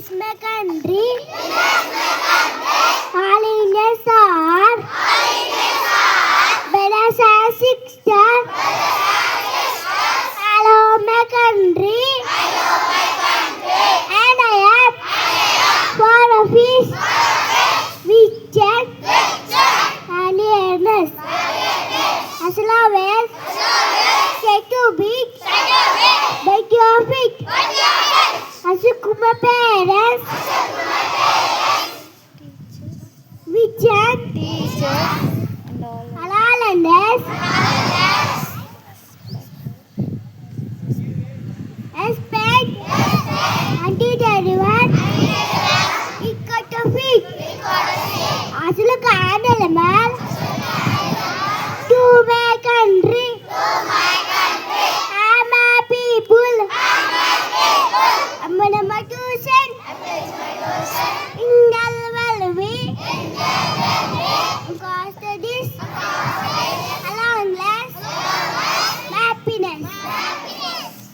is my country. All Indians are brothers and sisters. Hello, my country. And I am for a fish, vision, and awareness. As long as take to beat, make your feet. As you come my parents, vision, halal and this, respect, and teach everyone. Equal to feet. As you look at the man, to my country, and my people. I'm gonna my tuition. Indal Valvi. Because this alone less happiness.